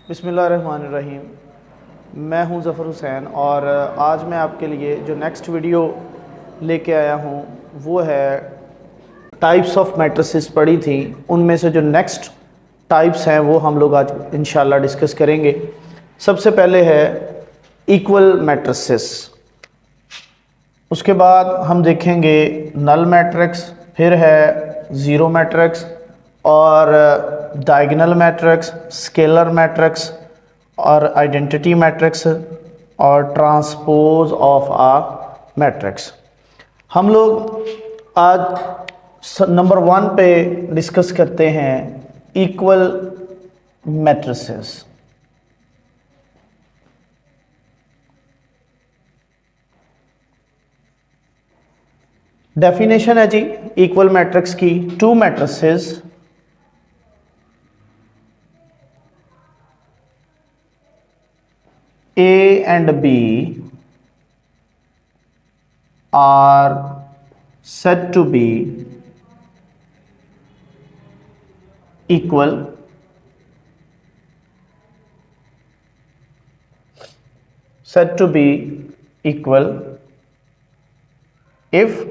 बिस्मिल्लाहिर्रहमानिर्रहीम। मैं हूं ज़फ़र हुसैन और आज मैं आपके लिए जो नेक्स्ट वीडियो लेके आया हूं वो है टाइप्स ऑफ मैट्रिसेस पढ़ी थी, उनमें से जो नेक्स्ट टाइप्स हैं वो हम लोग आज इंशाल्लाह डिस्कस करेंगे। सबसे पहले है इक्वल मैट्रिसेस, उसके बाद हम देखेंगे नल मैट्रिक्स, फिर है ज़ीरो मैट्रिक्स और डायगोनल मैट्रिक्स, स्केलर मैट्रिक्स और आइडेंटिटी मैट्रिक्स और ट्रांसपोज ऑफ आ मैट्रिक्स। हम लोग आज नंबर 1 पे डिस्कस करते हैं इक्वल मैट्रिसेस। डेफिनेशन है जी इक्वल मैट्रिक्स की, to matrices A and B are said to be equal if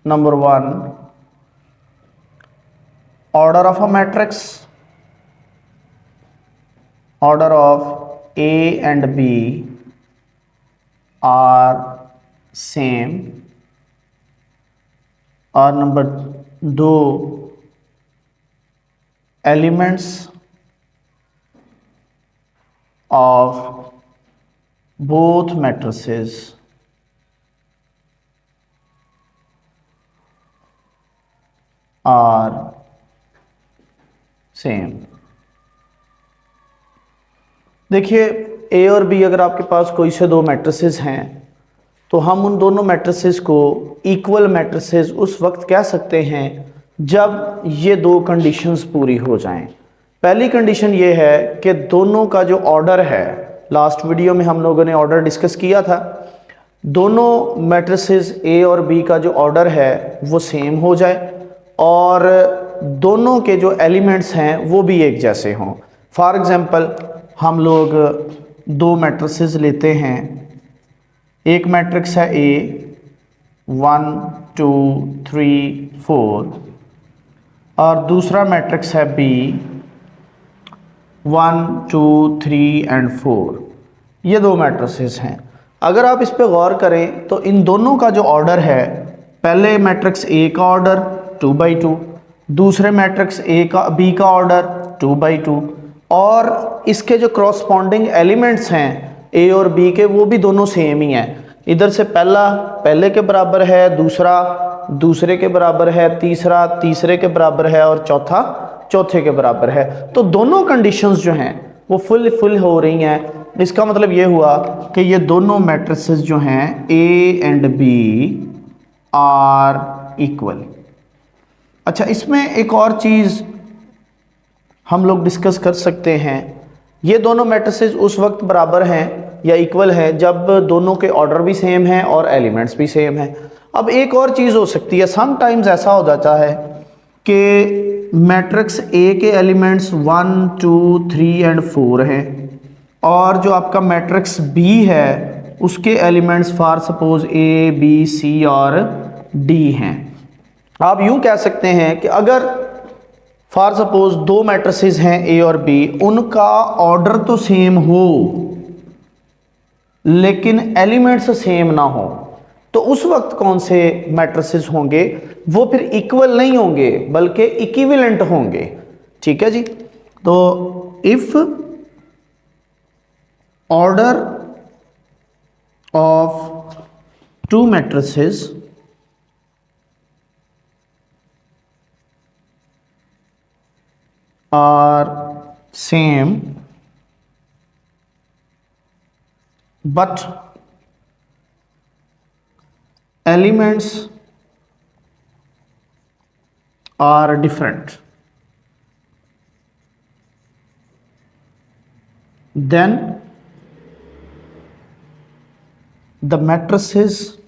number 1, order of a matrix, order of A and B are same, और number 2, elements of both matrices are same. देखिए ए और B अगर आपके पास कोई से दो matrices हैं तो हम उन दोनों मैट्रिसेस को इक्वल मैट्रिसेस उस वक्त कह सकते हैं जब ये दो कंडीशंस पूरी हो जाएं। पहली कंडीशन ये है कि दोनों का जो ऑर्डर है, लास्ट वीडियो में हम लोगों ने ऑर्डर डिस्कस किया था, दोनों मैट्रिसेस ए और बी का जो ऑर्डर है वो सेम हो जाए और दोनों के जो एलिमेंट्स हैं वो भी एक जैसे हों। फॉर एग्जांपल हम लोग दो मैट्रिसेस लेते हैं, एक मैट्रिक्स है ए 1 2 3 4 और दूसरा मैट्रिक्स है बी 1 2 3 एंड 4। ये दो मैट्रिसेस हैं। अगर आप इस पे गौर करें तो इन दोनों का जो ऑर्डर है, पहले मैट्रिक्स ए का ऑर्डर 2/2, दूसरे मैट्रिक्स ए का बी का ऑर्डर 2/2 और इसके जो करॉस्पॉन्डिंग एलिमेंट्स हैं ए और बी के वो भी दोनों सेम ही हैं। इधर से पहला पहले के बराबर है, दूसरा दूसरे के बराबर है, तीसरा तीसरे के बराबर है और चौथा चौथे के बराबर है। तो दोनों कंडीशंस जो हैं वो फुल हो रही हैं। इसका मतलब ये हुआ कि ये दोनों मैट्रिसेस जो हैं A and B are equal. अच्छा, इसमें एक और चीज़ हम लोग डिस्कस कर सकते हैं, ये दोनों मैट्रिसेस उस वक्त बराबर हैं या इक्वल हैं जब दोनों के ऑर्डर भी सेम हैं और एलिमेंट्स भी सेम हैं। अब एक और चीज़ हो सकती है, समटाइम्स ऐसा हो जाता है कि मैट्रिक्स ए के एलिमेंट्स 1 2 3 एंड 4 हैं और जो आपका मैट्रिक्स बी है उसके elements for suppose A B C और डी हैं। आप यूं कह सकते हैं कि अगर फॉर सपोज दो मैट्रिसेस हैं ए और बी, उनका ऑर्डर तो सेम हो लेकिन एलिमेंट्स सेम ना हो तो उस वक्त कौन से मैट्रिसेस होंगे? वो फिर इक्वल नहीं होंगे बल्कि इक्विवेलेंट होंगे। ठीक है जी। तो if order of to matrices are same but elements are different, then the matrices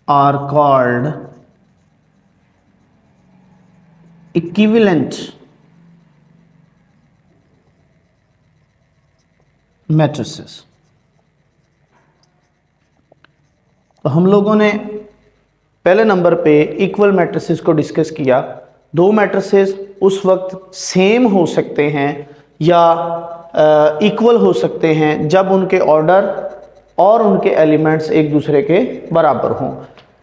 are called equivalent matrices. तो हम लोगों ने पहले नंबर पे इक्वल मैट्रिसेस को डिस्कस किया। दो मैट्रिसेस उस वक्त सेम हो सकते हैं या इक्वल हो सकते हैं जब उनके ऑर्डर और उनके एलिमेंट्स एक दूसरे के बराबर हों।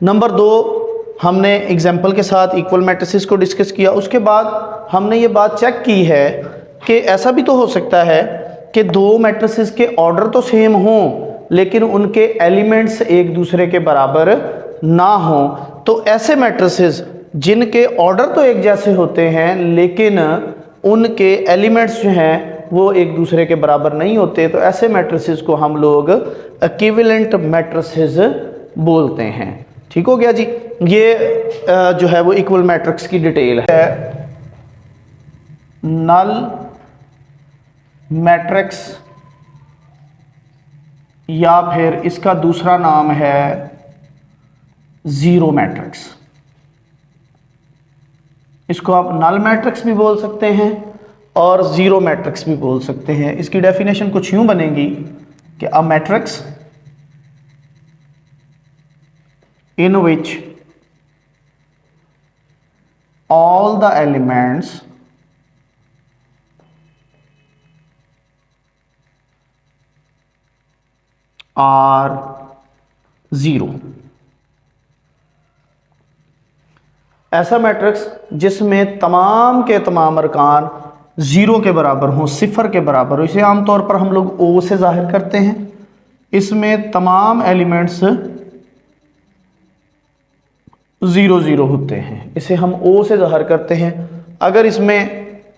नंबर दो, हमने एग्जाम्पल के साथ इक्वल मैट्रिसेस को डिस्कस किया। उसके बाद हमने ये बात चेक की है कि ऐसा भी तो हो सकता है कि दो मैट्रिसेस के ऑर्डर तो सेम हों लेकिन उनके एलिमेंट्स एक दूसरे के बराबर ना हों। तो ऐसे मैट्रिसेस जिनके ऑर्डर तो एक जैसे होते हैं लेकिन उनके एलिमेंट्स जो हैं वो एक दूसरे के बराबर नहीं होते, तो ऐसे मैट्रिसेस को हम लोग इक्विवेलेंट मैट्रिसेस बोलते हैं। ठीक हो गया जी। ये जो है वो इक्वल मैट्रिक्स की डिटेल है। नल मैट्रिक्स या फिर इसका दूसरा नाम है जीरो मैट्रिक्स। इसको आप नल मैट्रिक्स भी बोल सकते हैं और जीरो मैट्रिक्स भी बोल सकते हैं। इसकी डेफिनेशन कुछ यूं बनेगी कि a matrix in which all the elements are zero। ऐसा मैट्रिक्स जिसमें तमाम के तमाम अरकान जीरो के बराबर हों, सिफर के बराबर हो। इसे आमतौर पर हम लोग ओ से जाहिर करते हैं। इसमें तमाम एलिमेंट्स ज़ीरो ज़ीरो होते हैं, इसे हम ओ से ज़ाहिर करते हैं। अगर इसमें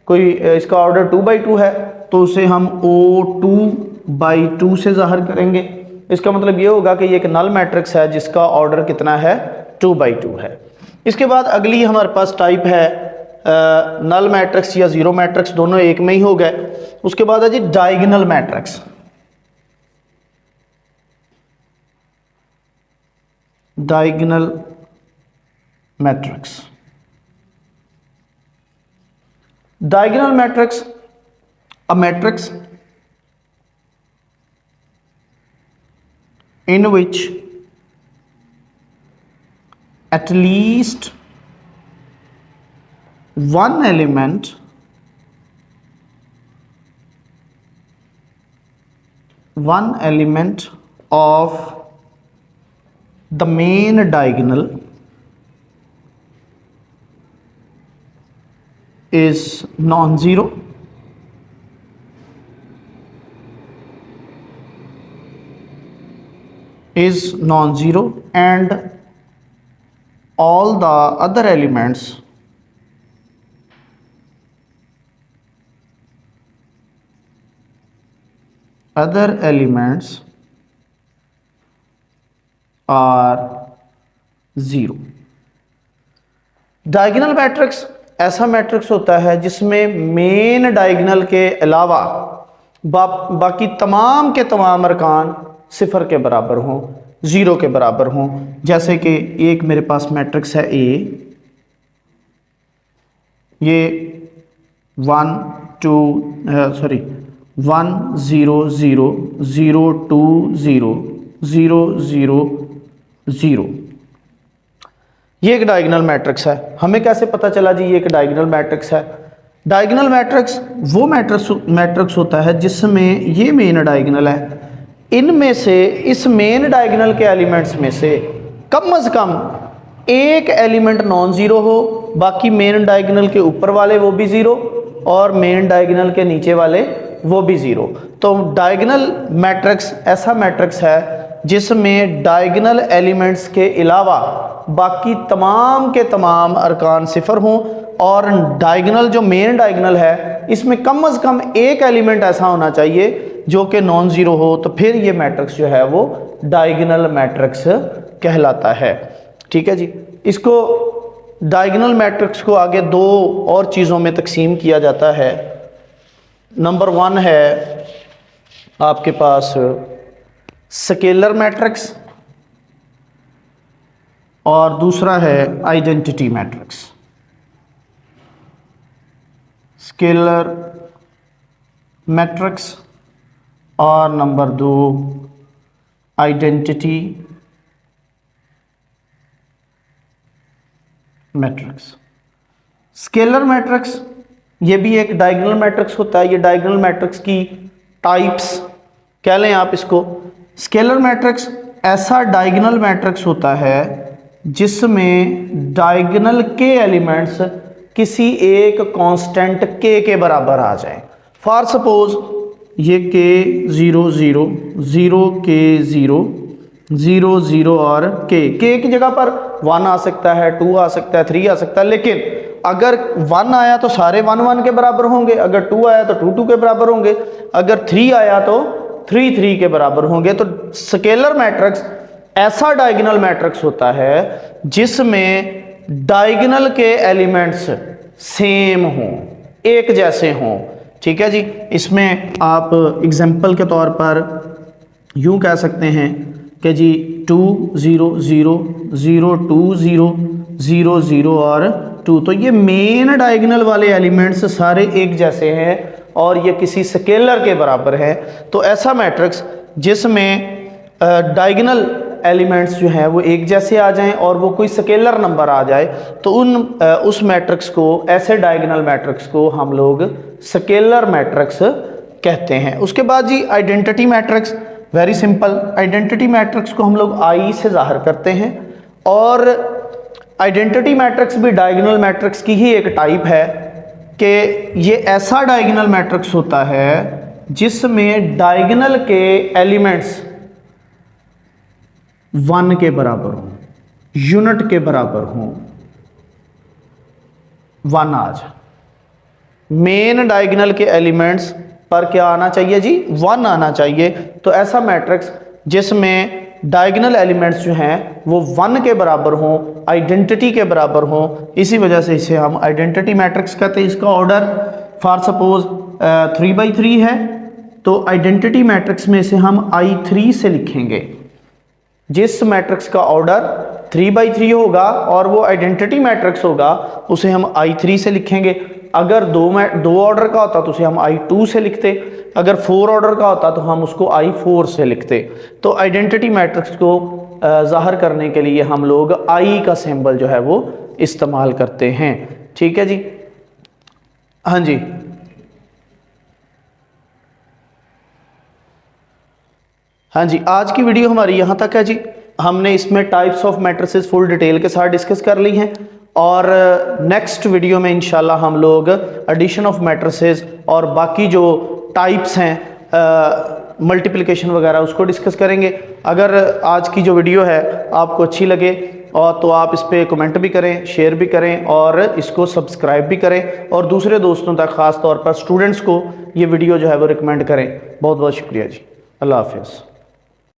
कोई इसका ऑर्डर 2/2 है तो उसे हम ओ 2/2 से ज़ाहिर करेंगे। इसका मतलब ये होगा कि ये एक नल मैट्रिक्स है जिसका ऑर्डर कितना है, 2/2 है। इसके बाद अगली हमारे पास टाइप है नल मैट्रिक्स या ज़ीरो मैट्रिक्स, दोनों एक में ही हो गए। उसके बाद है जी diagonal matrix. Diagonal matrix, diagonal matrix, a matrix in which at least one element of the main diagonal is non-zero and all the other elements are zero। Diagonal matrix ऐसा मैट्रिक्स होता है जिसमें मेन डायगोनल के अलावा बाकी तमाम के तमाम अरकान सिफर के बराबर हों, ज़ीरो के बराबर हों। जैसे कि एक मेरे पास मैट्रिक्स है ए, ये 1 0 0 0 2 0 0 0 0, ये एक डायगोनल मैट्रिक्स है। हमें कैसे पता चला जी ये एक डायगोनल मैट्रिक्स है? डायगोनल मैट्रिक्स वो मैट्रिक्स होता है जिसमें ये मेन डायगोनल है, इनमें से इस मेन डायगोनल के एलिमेंट्स में से कम से कम एक एलिमेंट नॉन ज़ीरो हो, बाकी मेन डायगोनल के ऊपर वाले वो भी ज़ीरो और मेन डायगोनल के नीचे वाले वो भी ज़ीरो। तो डायगोनल मैट्रिक्स ऐसा मैट्रिक्स है जिसमें डायगोनल एलिमेंट्स के अलावा बाकी तमाम के तमाम अरकान सिफर हों और डायगोनल जो मेन डायगोनल है इसमें कम से कम एक एलिमेंट ऐसा होना चाहिए जो कि नॉन ज़ीरो हो, तो फिर ये मैट्रिक्स जो है वो डायगोनल मैट्रिक्स कहलाता है। ठीक है जी। इसको डायगोनल मैट्रिक्स को आगे दो और चीज़ों में तकसीम किया जाता है। नंबर 1 है आपके पास स्केलर मैट्रिक्स और दूसरा है आइडेंटिटी मैट्रिक्स। स्केलर मैट्रिक्स और number 2 identity matrix. Scalar matrix ये भी एक डायगोनल मैट्रिक्स होता है। ये डायगोनल मैट्रिक्स की टाइप्स कह लें आप इसको। स्केलर मैट्रिक्स ऐसा डायगोनल मैट्रिक्स होता है जिसमें डायगोनल के एलिमेंट्स किसी एक कांस्टेंट के बराबर आ जाए। फॉर सपोज ये के 0 0 0 के 0 0 0 और के की जगह पर 1 आ सकता है, 2 आ सकता है, 3 आ सकता है। लेकिन अगर 1 आया तो सारे 1 1 के बराबर होंगे, अगर 2 आया तो 2 2 के बराबर होंगे, अगर 3 आया तो 3 3 के बराबर होंगे। तो स्केलर मैट्रिक्स ऐसा डायगोनल मैट्रिक्स होता है जिसमें डायगोनल के एलिमेंट्स सेम हों, एक जैसे हों। ठीक है जी। इसमें आप एग्जाम्पल के तौर पर यूं कह सकते हैं कि जी 2 0 0 0 2 0 0 0 और 2, तो ये मेन डायगोनल वाले एलिमेंट्स सारे एक जैसे हैं और ये किसी स्केलर के बराबर है। तो ऐसा मैट्रिक्स जिसमें डायगोनल एलिमेंट्स जो हैं वो एक जैसे आ जाएं और वो कोई स्केलर नंबर आ जाए, तो उस मैट्रिक्स को, ऐसे डायगोनल मैट्रिक्स को हम लोग स्केलर मैट्रिक्स कहते हैं। उसके बाद जी identity matrix, very simple. Identity matrix को हम लोग आई से ज़ाहिर करते हैं और आइडेंटिटी मैट्रिक्स भी डायगोनल मैट्रिक्स की ही एक टाइप है कि ये ऐसा डायगोनल मैट्रिक्स होता है जिसमें डायगोनल के एलिमेंट्स 1 के बराबर हों, यूनिट के बराबर हों, 1 आ जाए। मेन डायगोनल के एलिमेंट्स पर क्या आना चाहिए जी? 1 आना चाहिए। तो ऐसा मैट्रिक्स जिसमें डायगोनल एलिमेंट्स जो हैं वो 1 के बराबर हों, आइडेंटिटी के बराबर हों, इसी वजह से इसे हम आइडेंटिटी मैट्रिक्स कहते हैं। इसका ऑर्डर फॉर सपोज 3/3 है, तो आइडेंटिटी मैट्रिक्स में से हम I3 से लिखेंगे। जिस मैट्रिक्स का ऑर्डर 3/3 होगा और वो आइडेंटिटी मैट्रिक्स होगा उसे हम I3 से लिखेंगे। अगर दो ऑर्डर का होता तो उसे हम I2 से लिखते, अगर 4 ऑर्डर का होता तो हम उसको I4 से लिखते। तो आइडेंटिटी मैट्रिक्स को ज़ाहिर करने के लिए हम लोग I का सिंबल जो है वो इस्तेमाल करते हैं। ठीक है जी। हाँ जी, हाँ जी, आज की वीडियो हमारी यहाँ तक है जी। हमने इसमें types of matrices full detail के साथ डिस्कस कर ली हैं और नेक्स्ट वीडियो में इंशाल्लाह हम लोग एडिशन ऑफ मैट्रिसेस और बाकी जो टाइप्स हैं मल्टीप्लिकेशन वगैरह उसको डिस्कस करेंगे। अगर आज की जो वीडियो है आपको अच्छी लगे और तो आप इस पर कमेंट भी करें, शेयर भी करें और इसको सब्सक्राइब भी करें और दूसरे दोस्तों तक, ख़ास तौर पर स्टूडेंट्स को ये वीडियो जो है वो रिकमेंड करें। बहुत बहुत शुक्रिया जी। अल्लाह हाफ़िज़।